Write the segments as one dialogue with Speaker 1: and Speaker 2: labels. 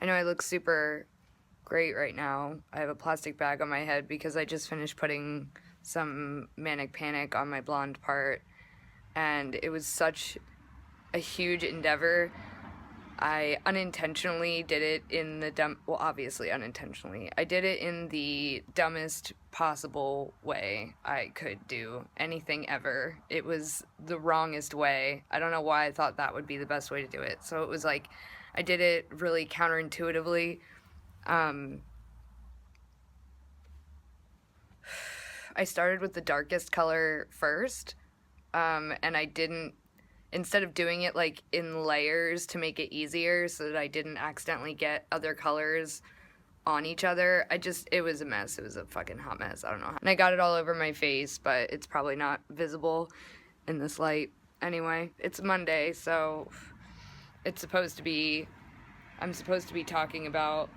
Speaker 1: I know I look super great right now. I have a plastic bag on my head because I just finished putting some Manic Panic on my blonde part, and it was such a huge endeavor. I unintentionally did it in the obviously unintentionally. I did it in the dumbest possible way I could do anything ever. It was the wrongest way. I don't know why I thought that would be the best way to do it. So it was like, I did it really counterintuitively. I started with the darkest color first, and I didn't, instead of doing it like in layers to make it easier so that I didn't accidentally get other colors on each other, it was a mess. It was a fucking hot mess. I don't know how. And I got it all over my face, but it's probably not visible in this light. Anyway, it's Monday, so I'm supposed to be talking about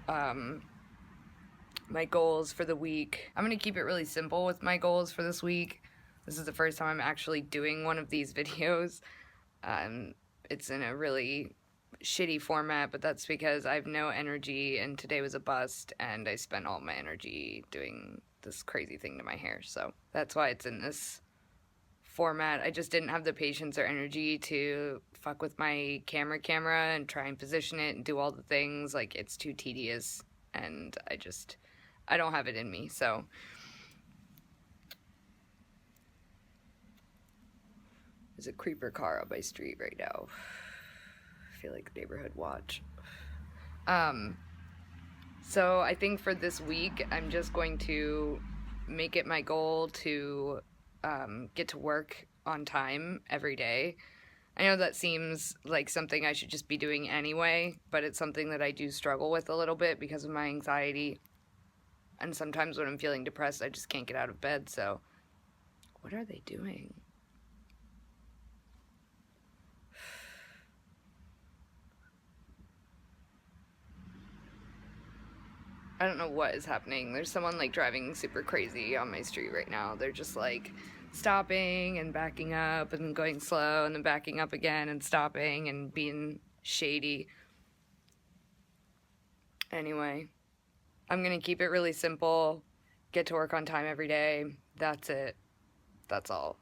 Speaker 1: my goals for the week. I'm gonna keep it really simple with my goals for this week. This is the first time I'm actually doing one of these videos. It's in a really shitty format, but that's because I have no energy and today was a bust and I spent all my energy doing this crazy thing to my hair, so that's why it's in this format. I just didn't have the patience or energy to fuck with my camera and try and position it and do all the things. Like, it's too tedious and I don't have it in me, so there's a creeper car on my street right now. I feel like neighborhood watch. So I think for this week, I'm just going to make it my goal to get to work on time every day. I know that seems like something I should just be doing anyway, but it's something that I do struggle with a little bit because of my anxiety. And sometimes when I'm feeling depressed, I just can't get out of bed, so what are they doing? I don't know what is happening. There's someone like driving super crazy on my street right now. They're just like stopping and backing up and going slow and then backing up again and stopping and being shady. Anyway, I'm gonna keep it really simple, get to work on time every day. That's it. That's all.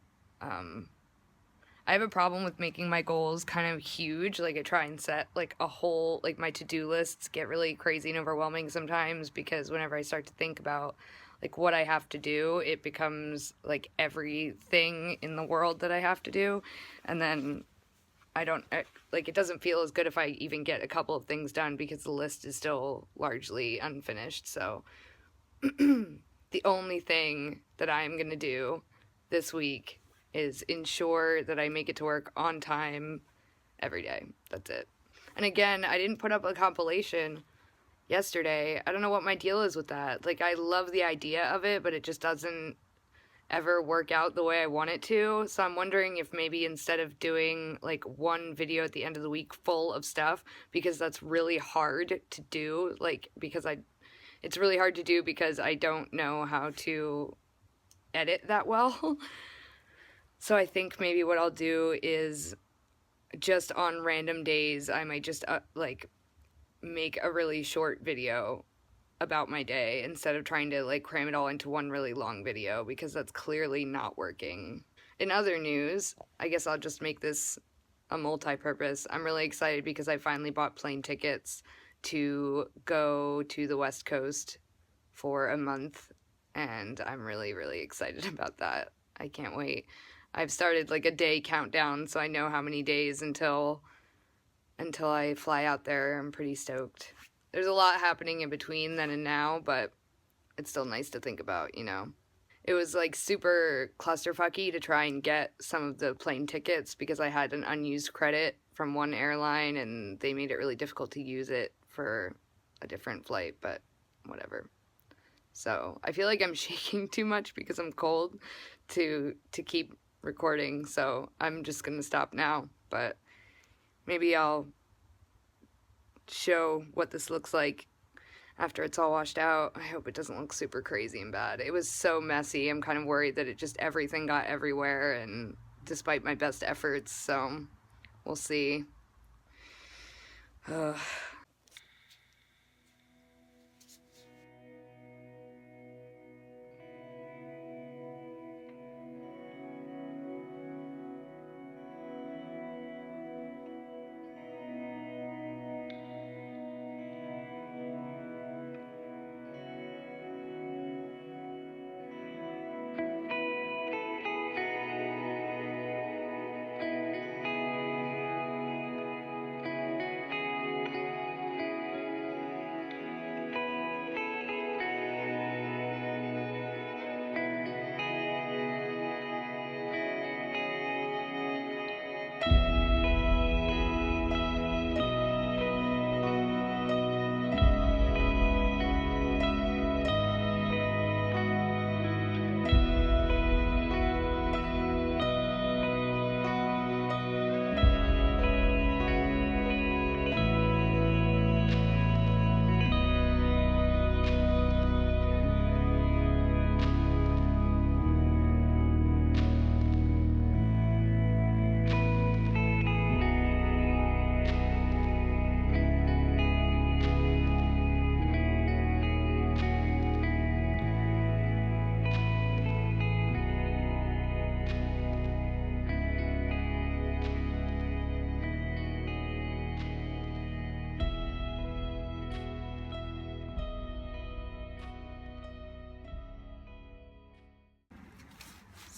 Speaker 1: I have a problem with making my goals kind of huge. Like, I try and set like a whole, like, my to-do lists get really crazy and overwhelming sometimes because whenever I start to think about like what I have to do, it becomes like everything in the world that I have to do, and then it doesn't feel as good if I even get a couple of things done because the list is still largely unfinished. So the only thing that I'm gonna do this week is ensure that I make it to work on time every day. That's it. And again, I didn't put up a compilation yesterday. I don't know what my deal is with that. Like, I love the idea of it, but it just doesn't ever work out the way I want it to. So I'm wondering if maybe instead of doing like one video at the end of the week full of stuff, because that's really hard to do, it's really hard to do because I don't know how to edit that well. So I think maybe what I'll do is just on random days, I might just make a really short video about my day instead of trying to like cram it all into one really long video, because that's clearly not working. In other news, I guess I'll just make this a multi-purpose. I'm really excited because I finally bought plane tickets to go to the West Coast for a month, and I'm really, really excited about that. I can't wait. I've started like a day countdown, so I know how many days until I fly out there. I'm pretty stoked. There's a lot happening in between then and now, but it's still nice to think about, you know. It was like super clusterfucky to try and get some of the plane tickets because I had an unused credit from one airline and they made it really difficult to use it for a different flight, but whatever. So I feel like I'm shaking too much because I'm cold to keep recording, so I'm just gonna stop now, but maybe I'll show what this looks like after it's all washed out. I hope it doesn't look super crazy and bad. It was so messy. I'm kind of worried that everything got everywhere, and despite my best efforts, so we'll see.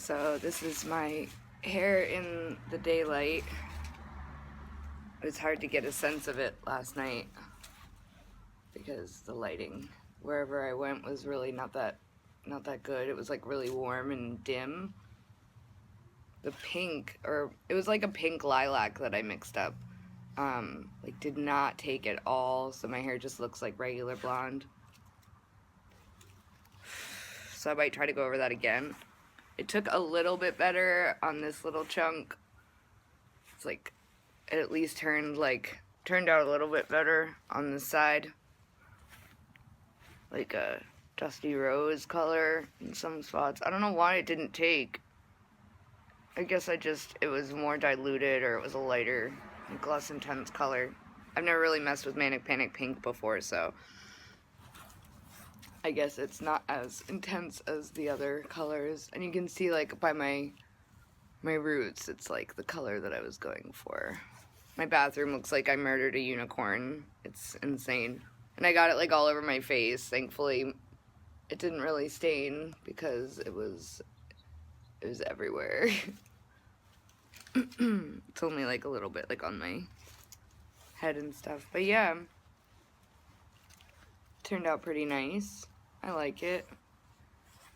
Speaker 1: So this is my hair in the daylight. It was hard to get a sense of it last night because the lighting wherever I went was really not that good. It was like really warm and dim. The pink, or it was like a pink lilac that I mixed up. Like did not take at all, so my hair just looks like regular blonde. So I might try to go over that again. It took a little bit better on this little chunk. It's like, it at least turned out a little bit better on this side. Like a dusty rose color in some spots. I don't know why it didn't take. I guess it was more diluted, or it was a lighter, like less intense color. I've never really messed with Manic Panic Pink before, so I guess it's not as intense as the other colors. And you can see like by my roots, it's like the color that I was going for. My bathroom looks like I murdered a unicorn. It's insane. And I got it like all over my face. Thankfully, it didn't really stain because it was everywhere. It's only like a little bit like on my head and stuff. But yeah, turned out pretty nice. I like it.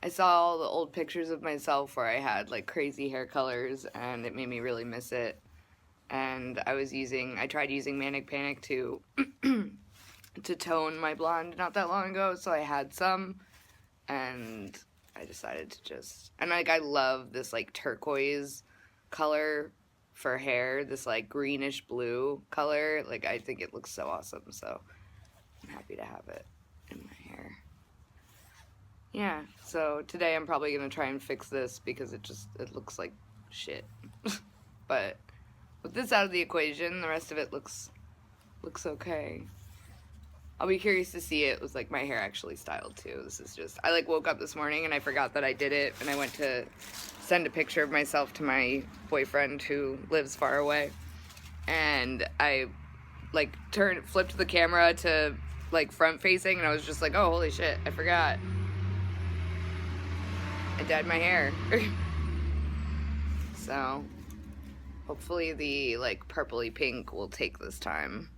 Speaker 1: I saw all the old pictures of myself where I had like crazy hair colors, and it made me really miss it. And I tried using Manic Panic to tone my blonde not that long ago, so I had some, and I decided to and like I love this like turquoise color for hair, this like greenish blue color. Like I think it looks so awesome, so I'm happy to have it in my hair. Yeah, so today I'm probably gonna try and fix this because it looks like shit. But with this out of the equation, the rest of it looks okay. I'll be curious to see it with like my hair actually styled too. This is just, I like woke up this morning and I forgot that I did it, and I went to send a picture of myself to my boyfriend who lives far away, and I like flipped the camera to like front facing, and I was just like, oh holy shit, I forgot. I dyed my hair. So hopefully the like purpley pink will take this time.